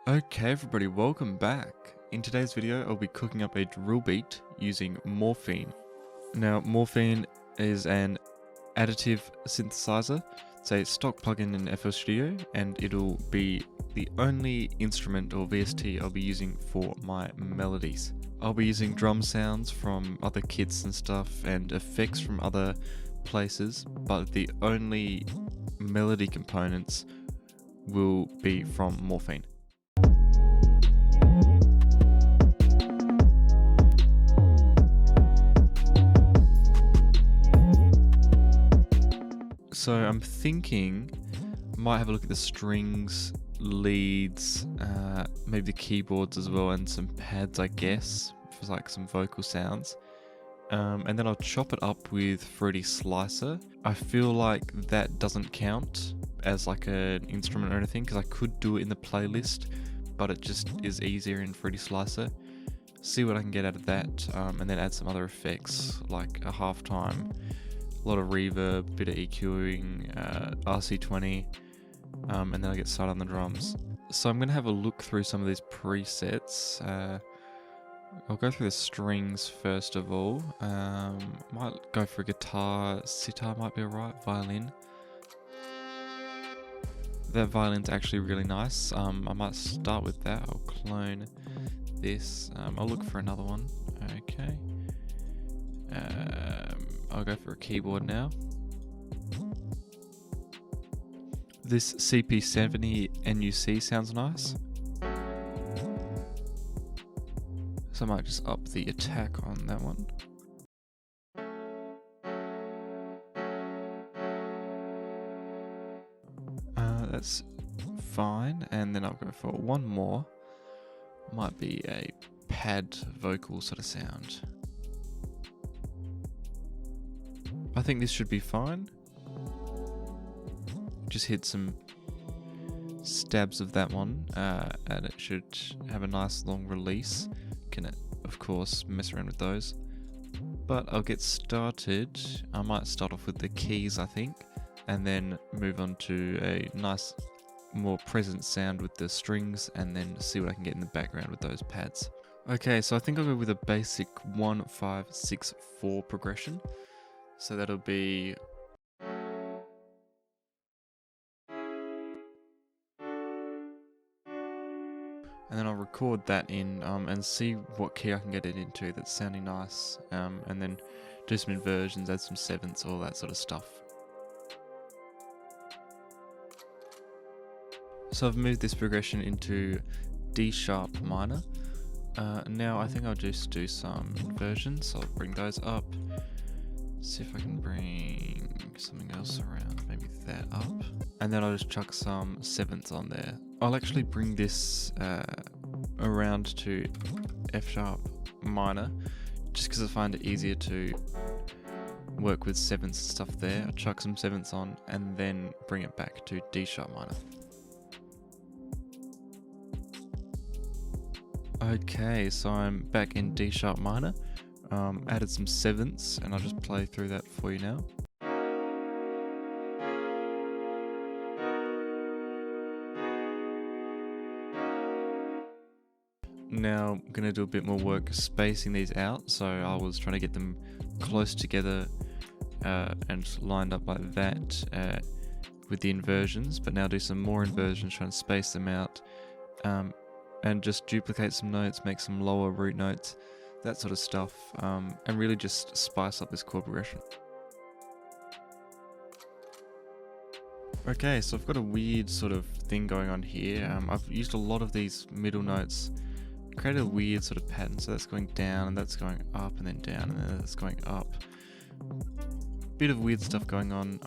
Okay everybody, welcome back. In today's video I'll be cooking up a drill beat using Morphine. Now Morphine is an additive synthesizer. It's a stock plugin in FL Studio and it'll be the only instrument or VST I'll be using for my melodies. I'll be using drum sounds from other kits and stuff and effects from other places, but the only melody components will be from Morphine. So I'm thinking I might have a look at the strings, leads, maybe the keyboards as well, and some pads I guess, for like some vocal sounds. And then I'll chop it up with Fruity Slicer. I feel like that doesn't count as like an instrument or anything because I could do it in the playlist, but it just is easier in Fruity Slicer. See what I can get out of that, and then add some other effects like a halftime. A lot of reverb, bit of EQing, RC20, and then I'll get started on the drums. So I'm going to have a look through some of these presets. I'll go through the strings first of all. Might go for a guitar, sitar might be alright, violin. That violin's actually really nice. I might start with that. I'll clone this. I'll look for another one. Okay. I'll go for a keyboard now. This CP70 NUC sounds nice. So I might just up the attack on that one. That's fine, and then I'll go for one more. Might be a pad vocal sort of sound. I think this should be fine. Just hit some stabs of that one, and it should have a nice long release. Can, of course, mess around with those. But I'll get started. I might start off with the keys, I think, and then move on to a nice, more present sound with the strings, and then see what I can get in the background with those pads. Okay, so I think I'll go with a basic 1-5-6-4 progression. So that'll be and then I'll record that in and see what key I can get it into that's sounding nice, and then do some inversions, add some sevenths, all that sort of stuff. So I've moved this progression into D sharp minor. Now I think I'll just do some inversions, so I'll bring those up. See if I can bring something else around, maybe that up. And then I'll just chuck some sevenths on there. I'll actually bring this around to F sharp minor, just because I find it easier to work with sevenths and stuff there. I'll chuck some sevenths on and then bring it back to D sharp minor. Okay, so I'm back in D sharp minor. Added some sevenths, and I'll just play through that for you now. Now I'm going to do a bit more work spacing these out, so I was trying to get them close together and lined up like that with the inversions, but now do some more inversions, trying to space them out, and just duplicate some notes, make some lower root notes, that sort of stuff, and really just spice up this chord progression. Okay, so I've got a weird sort of thing going on here. I've used a lot of these middle notes, created a weird sort of pattern, so that's going down, and that's going up, and then down, and then that's going up. Bit of weird stuff going on,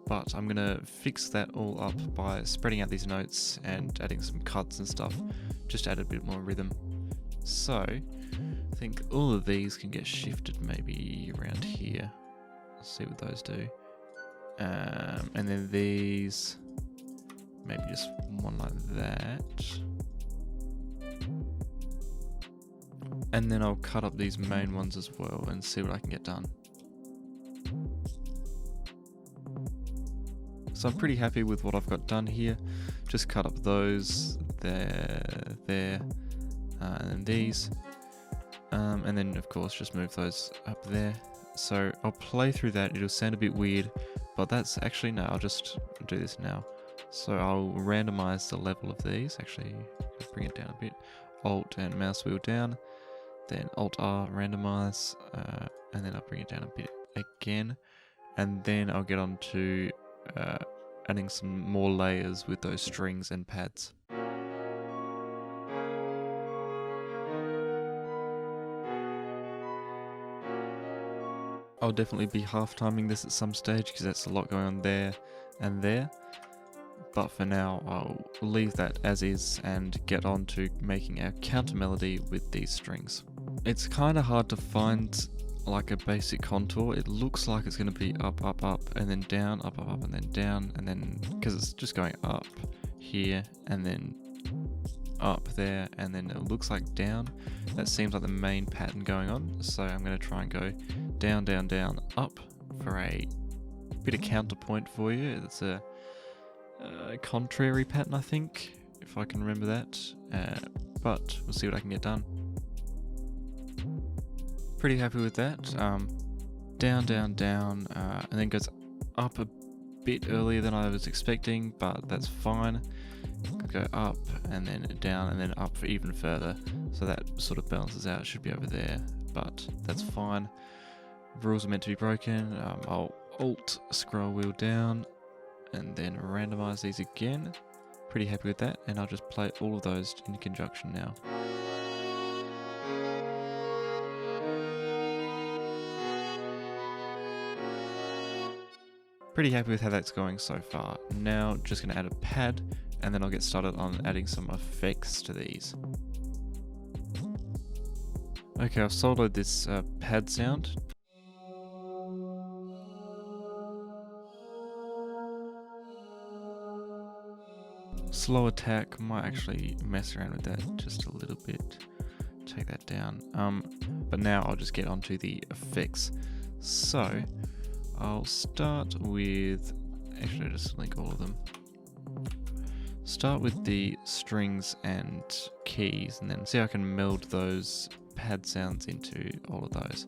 but I'm gonna fix that all up by spreading out these notes and adding some cuts and stuff, just to add a bit more rhythm. So I think all of these can get shifted maybe around here. Let's see what those do. And then these, maybe just one like that. And then I'll cut up these main ones as well and see what I can get done. So I'm pretty happy with what I've got done here. Just cut up those, there, and then these. And then of course just move those up there. So I'll play through that. It'll sound a bit weird, but that's actually, no, I'll just do this now. So I'll randomize the level of these. Actually, bring it down a bit. Alt and mouse wheel down, then Alt R, randomize, and then I'll bring it down a bit again. And then I'll get on to adding some more layers with those strings and pads. I'll definitely be half timing this at some stage because that's a lot going on there and there. But for now, I'll leave that as is and get on to making our counter melody with these strings. It's kind of hard to find like a basic contour. It looks like it's going to be up, up, up, and then down, up, up, up, and then down, and then because it's just going up here and then up there, and then it looks like down. That seems like the main pattern going on. So I'm going to try and go down, down, down, up for a bit of counterpoint for you. It's a contrary pattern, I think, if I can remember that. But we'll see what I can get done. Pretty happy with that. Down, down, down, and then goes up a bit earlier than I was expecting, but that's fine. Go up and then down and then up for even further. So that sort of balances out. It should be over there, but that's fine. Rules are meant to be broken. I'll Alt scroll wheel down and then randomize these again. Pretty happy with that, and I'll just play all of those in conjunction now. Pretty happy with how that's going so far. Now just going to add a pad, and then I'll get started on adding some effects to these. Okay, I've soloed this pad sound. Slow attack, might actually mess around with that just a little bit. Take that down. But now I'll just get onto the effects. So I'll start with, actually I'll just link all of them. Start with the strings and keys, and then see how I can meld those pad sounds into all of those.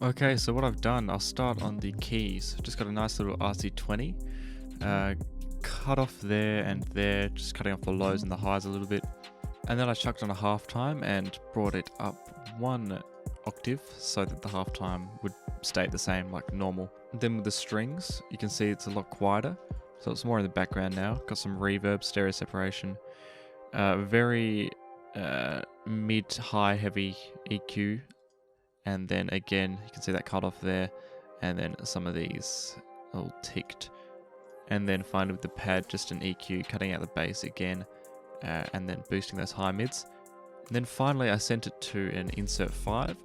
Okay, so what I've done, I'll start on the keys. Just got a nice little RC20. Cut off there and there, just cutting off the lows and the highs a little bit. And then I chucked on a half time and brought it up one octave so that the half time would stay the same like normal. Then with the strings, you can see it's a lot quieter. So it's more in the background now. Got some reverb, stereo separation. Very mid-high heavy EQ. And then again, you can see that cut off there. And then some of these all ticked. And then finally with the pad, just an EQ, cutting out the bass again, and then boosting those high mids. And then finally I sent it to an insert 5.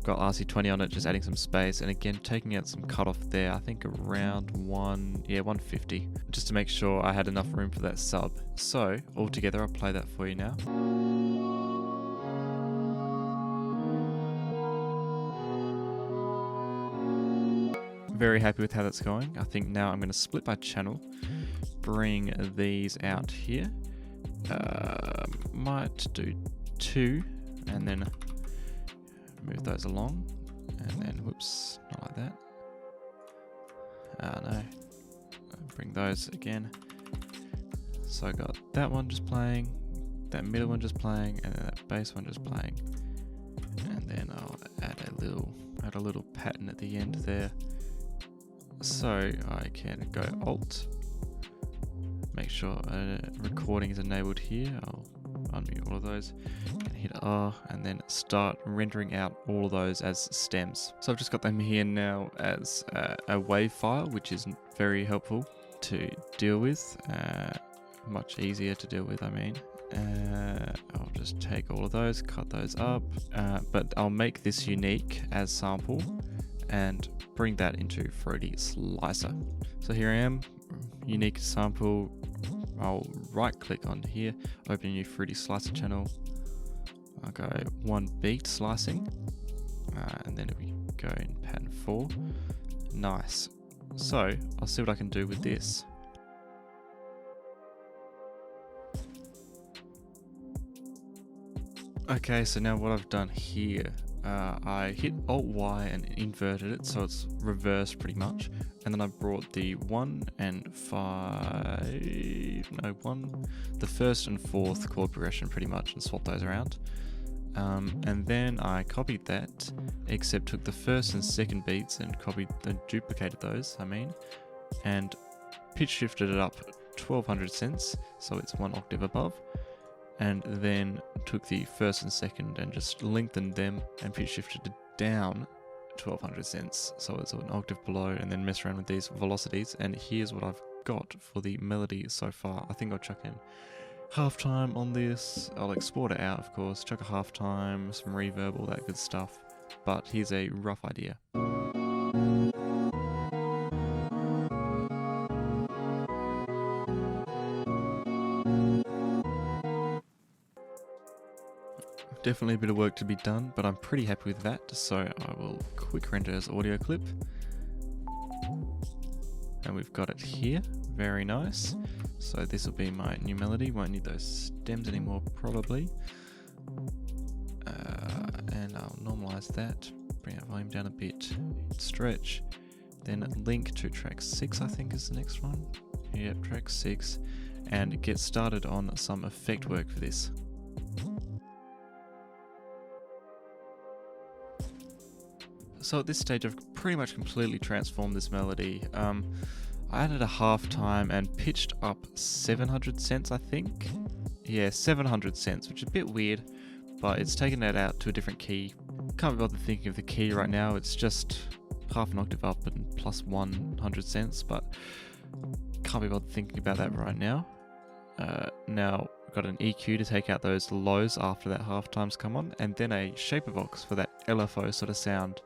Got RC20 on it, just adding some space, and again taking out some cutoff there, I think around 150, just to make sure I had enough room for that sub. So altogether, I'll play that for you now. Very happy with how that's going. I think now I'm going to split by channel, bring these out here. Might do 2 and then move those along, and then whoops, not like that. No, bring those again. So I got that one just playing, that middle one just playing, and then that bass one just playing, and then I'll add a little pattern at the end there. So I can go Alt, make sure recording is enabled here. I'll unmute all of those and hit R, and then start rendering out all of those as stems. So I've just got them here now as a WAV file, which is very helpful to deal with, much easier to deal with, I mean. I'll just take all of those, cut those up, but I'll make this unique as sample and bring that into Fruity Slicer. So here I am, unique sample. I'll right click on here, open a new Fruity Slicer channel. I'll go 1 beat slicing, and then we go in pattern 4. Nice. So I'll see what I can do with this. Okay, so now what I've done here, I hit Alt-Y and inverted it, so it's reversed pretty much. And then I brought the 1 and 5, no, 1, the first and fourth chord progression pretty much, and swapped those around. And then I copied that, except took the first and second beats and duplicated those, and pitch shifted it up 1200 cents, so it's 1 octave above. And then took the first and second and just lengthened them and pitch shifted it down 1200 cents, so it's an octave below, and then mess around with these velocities. And here's what I've got for the melody so far. I think I'll chuck in halftime on this. I'll export it out, of course, chuck a halftime, some reverb, all that good stuff. But here's a rough idea. Definitely a bit of work to be done, but I'm pretty happy with that, so I will quick render as audio clip. And we've got it here, very nice. So this will be my new melody, won't need those stems anymore probably. And I'll normalize that, bring our volume down a bit, stretch, then link to track 6 I think is the next one. Yep, track 6, and get started on some effect work for this. So at this stage I've pretty much completely transformed this melody. I added a halftime and pitched up 700 cents I think. Yeah, 700 cents, which is a bit weird, but it's taken that out to a different key. Can't be bothered thinking of the key right now, it's just half an octave up and plus 100 cents, but can't be bothered thinking about that right now. Now I've got an EQ to take out those lows after that halftime's come on, and then a shaper box for that LFO sort of sound.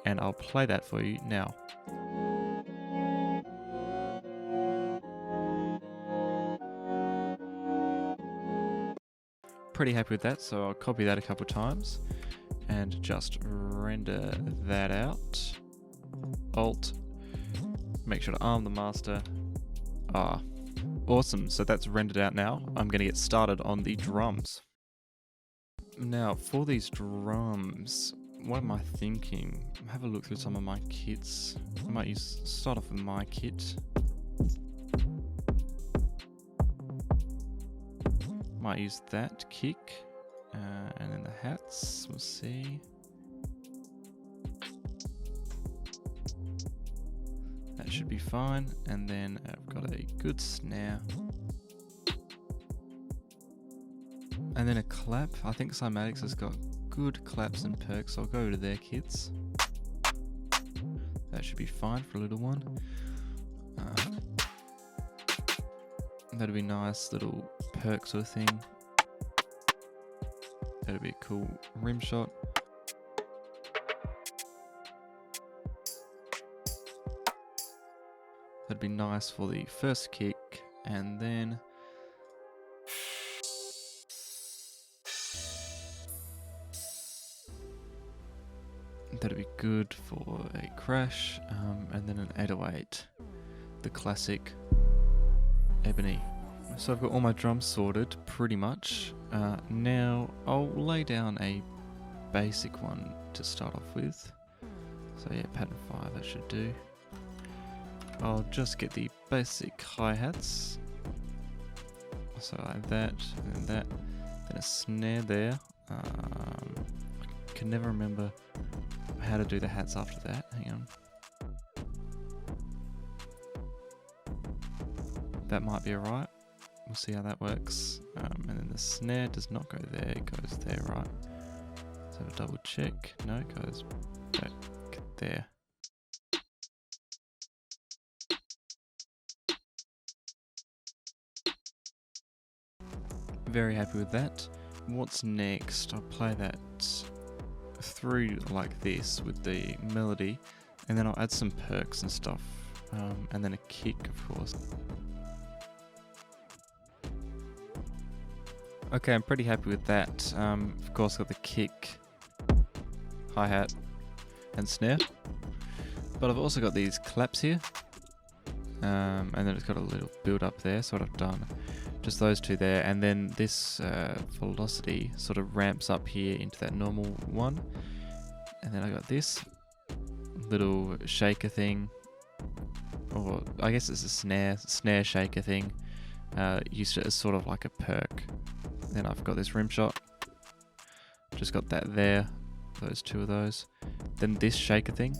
And I'll play that for you now. Pretty happy with that, so I'll copy that a couple times and just render that out. Alt, make sure to arm the master. Awesome, so that's rendered out now. I'm going to get started on the drums. Now, for these drums, what am I thinking? Have a look through some of my kits. I might start off with my kit. Might use that kick, and then the hats, we'll see. That should be fine, and then I've got a good snare. And then a clap. I think Cymatics has got good claps and perks, so I'll go to their kits. That should be fine for a little one. That'll be nice, little perk sort of thing. That'll be a cool rim shot. That'd be nice for the first kick, and then that'd be good for a crash, and then an 808, the classic ebony. So I've got all my drums sorted pretty much. Now I'll lay down a basic one to start off with. So yeah, pattern 5 that should do. I'll just get the basic hi-hats. So I have that, and then that, then a snare there. I can never remember how to do the hats after that. Hang on. That might be alright. We'll see how that works. And then the snare does not go there, it goes there, right? Let's have a double check. No, it goes back there. Very happy with that. What's next? I'll play that through like this with the melody, and then I'll add some perks and stuff, and then a kick, of course. Okay, I'm pretty happy with that. Of course, got the kick, hi-hat, and snare. But I've also got these claps here. And then it's got a little build up there, so what I've done, just those two there, and then this velocity sort of ramps up here into that normal one. And then I got this little shaker thing, or I guess it's a snare shaker thing, used it as sort of like a perk. Then I've got this rim shot, just got that there, those two of those. Then this shaker thing,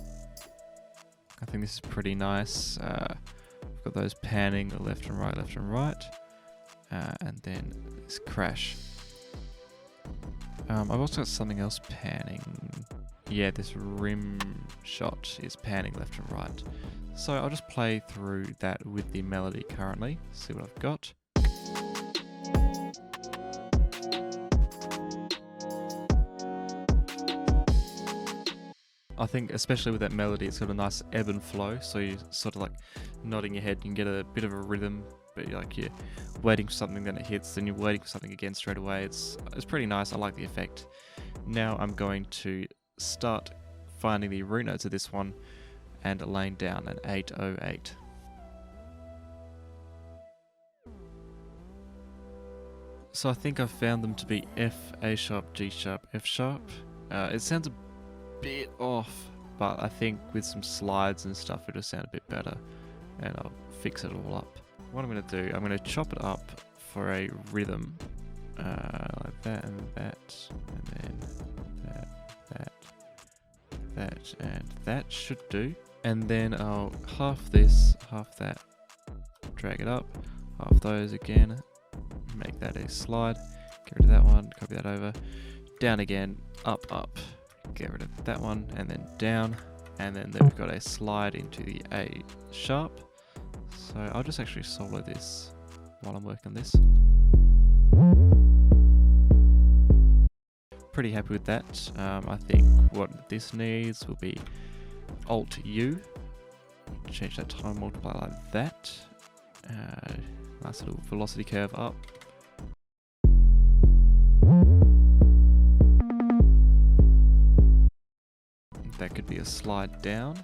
I think this is pretty nice. I've got those panning left and right, and then this crash. I've also got something else panning. Yeah, this rim shot is panning left and right. So I'll just play through that with the melody currently, see what I've got. I think especially with that melody, it's got a nice ebb and flow, so you're sort of like nodding your head, you can get a bit of a rhythm, but you're waiting for something, then it hits, then you're waiting for something again straight away. It's pretty nice, I like the effect. Now I'm going to start finding the root notes of this one and laying down an 808. So I think I've found them to be F, A sharp, G sharp, F sharp. It sounds a bit off, but I think with some slides and stuff it'll sound a bit better, and I'll fix it all up. What I'm going to do, I'm going to chop it up for a rhythm, like that and that, and then that, and that should do. And then I'll half this, half that, drag it up, half those again, make that a slide, get rid of that one, copy that over, down again, up, up, get rid of that one, and then down, and then we've got a slide into the A sharp. So I'll just actually solo this while I'm working on this. Pretty happy with that. I think what this needs will be Alt U, change that time multiplier like that. Nice little velocity curve up. That could be a slide down.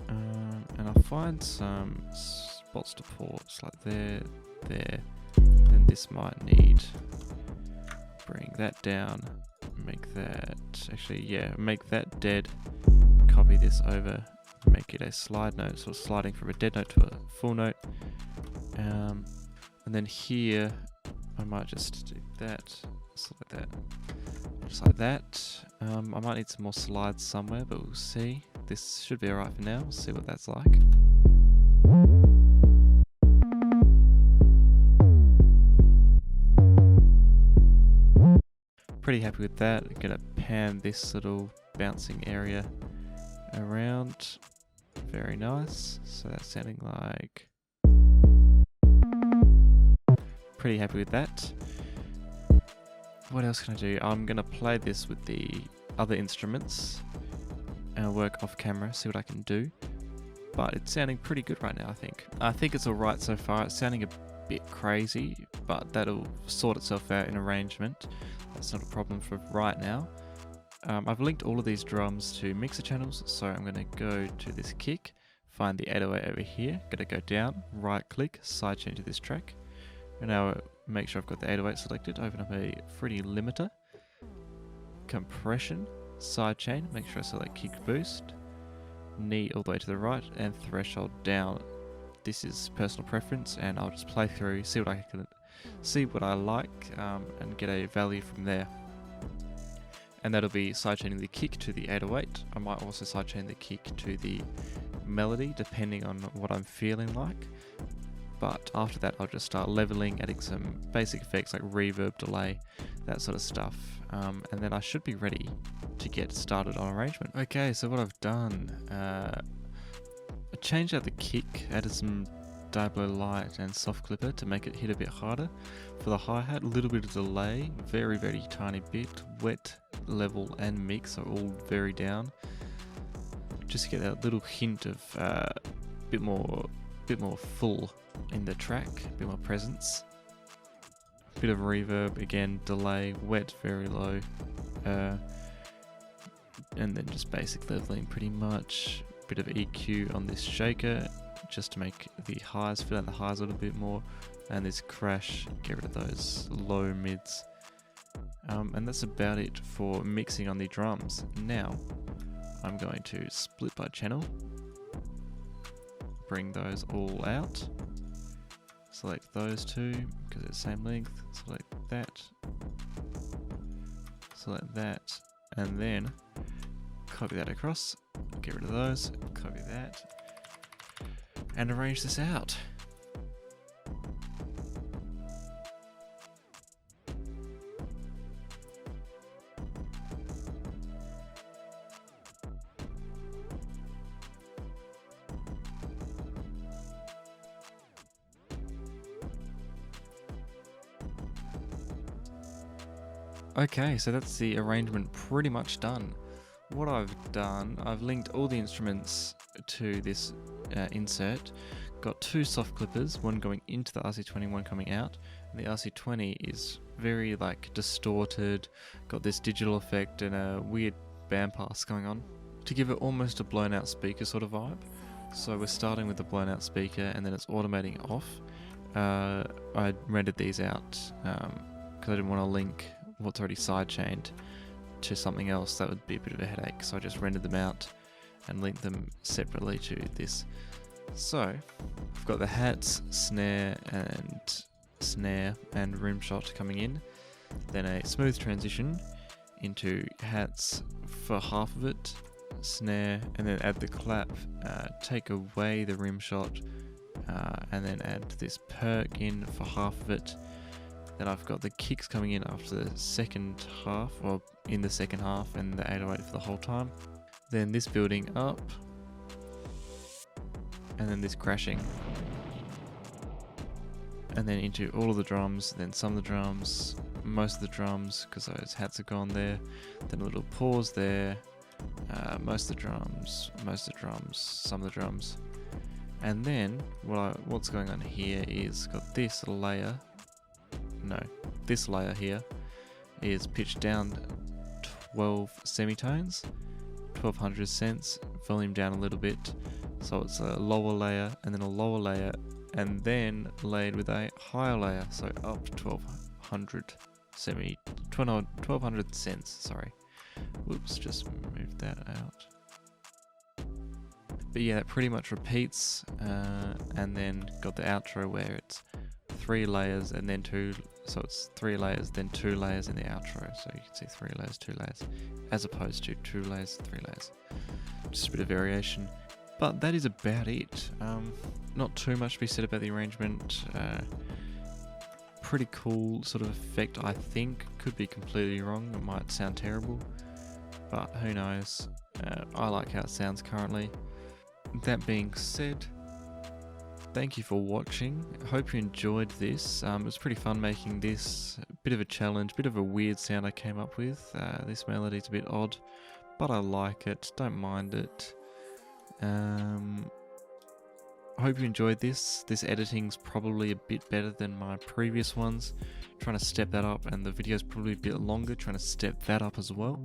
And I'll find some spots to pause, like there. Then this might need, bring that down, make that, actually yeah, make that dead, copy this over, make it a slide note, sort of sliding from a dead note to a full note. And then here, I might just do that, just like that, just like that. I might need some more slides somewhere, but we'll see. This should be alright for now, we'll see what that's like. Pretty happy with that. I'm gonna pan this little bouncing area around. Very nice. So that's sounding like... Pretty happy with that. What else can I do? I'm gonna play this with the other instruments and work off camera, see what I can do. But it's sounding pretty good right now, I think. I think it's alright so far. It's sounding a bit crazy, but that'll sort itself out in arrangement. That's not a problem for right now. I've linked all of these drums to mixer channels, so I'm going to go to this kick, find the 808 over here, going to go down, right click, sidechain to this track. And now make sure I've got the 808 selected, open up a Fruity limiter, compression, sidechain, make sure I select kick boost, knee all the way to the right, and threshold down. This is personal preference, and I'll just play through, see what I like, and get a value from there. And that'll be sidechaining the kick to the 808. I might also sidechain the kick to the melody, depending on what I'm feeling like. But after that, I'll just start leveling, adding some basic effects like reverb, delay, that sort of stuff. And then I should be ready to get started on arrangement. Okay, so what I've done, I changed out the kick, added some Diablo light and soft clipper to make it hit a bit harder. For the hi-hat, a little bit of delay, very tiny bit, wet, level and mix are all very down. Just to get that little hint of bit more bit more full in the track, a bit more presence. Bit of reverb, again, delay, wet very low, and then just basic leveling pretty much. Bit of EQ on this shaker just to make the highs, fill out the highs a little bit more, and this crash, get rid of those low mids. And that's about it for mixing on the drums. Now I'm going to split by channel, bring those all out, select those two because they're the same length, select that, and then copy that across, get rid of those, copy that, and arrange this out. Okay, so that's the arrangement pretty much done. What I've done, I've linked all the instruments to this insert. Got two soft clippers, one going into the RC20, one coming out. And the RC20 is very distorted, got this digital effect and a weird bandpass going on to give it almost a blown out speaker sort of vibe. So we're starting with the blown out speaker and then it's automating off. I rendered these out because I didn't want to link what's already sidechained to something else. That would be a bit of a headache, so I just rendered them out and linked them separately to this. So I've got the hats, snare and rim shot coming in, then a smooth transition into hats for half of it, snare, and then add the clap, take away the rim shot, and then add this perk in for half of it. Then I've got the kicks coming in after the second half, or in the second half, and the 808 for the whole time. Then this building up, and then this crashing. And then into all of the drums, then some of the drums, most of the drums, because those hats are gone there. Then a little pause there, most of the drums, some of the drums. And then what's going on here is got this layer. No, this layer here is pitched down 12 semitones, 1200 cents, volume down a little bit, so it's a lower layer and then a lower layer and then laid with a higher layer, so up 1200 cents, sorry. Whoops, just moved that out. But yeah, that pretty much repeats, and then got the outro where it's 3 layers and then 2, so it's 3 layers then 2 layers in the outro, so you can see 3 layers, 2 layers, as opposed to 2 layers, 3 layers. Just a bit of variation, but that is about it. Not too much to be said about the arrangement. Pretty cool sort of effect, I think. Could be completely wrong, it might sound terrible, but who knows. I like how it sounds currently. That being said, thank you for watching. I hope you enjoyed this. It was pretty fun making this. A bit of a challenge, bit of a weird sound I came up with. This melody's a bit odd, but I like it, don't mind it. I hope you enjoyed this. This editing's probably a bit better than my previous ones. Trying to step that up, and the video's probably a bit longer, trying to step that up as well.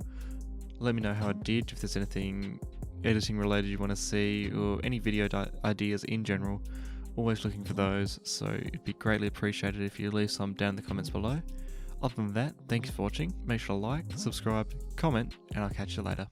Let me know how I did, if there's anything editing related you want to see, or any video ideas in general. Always looking for those, so it'd be greatly appreciated if you leave some down in the comments below. Other than that, thanks for watching. Make sure to like, subscribe, comment, and I'll catch you later.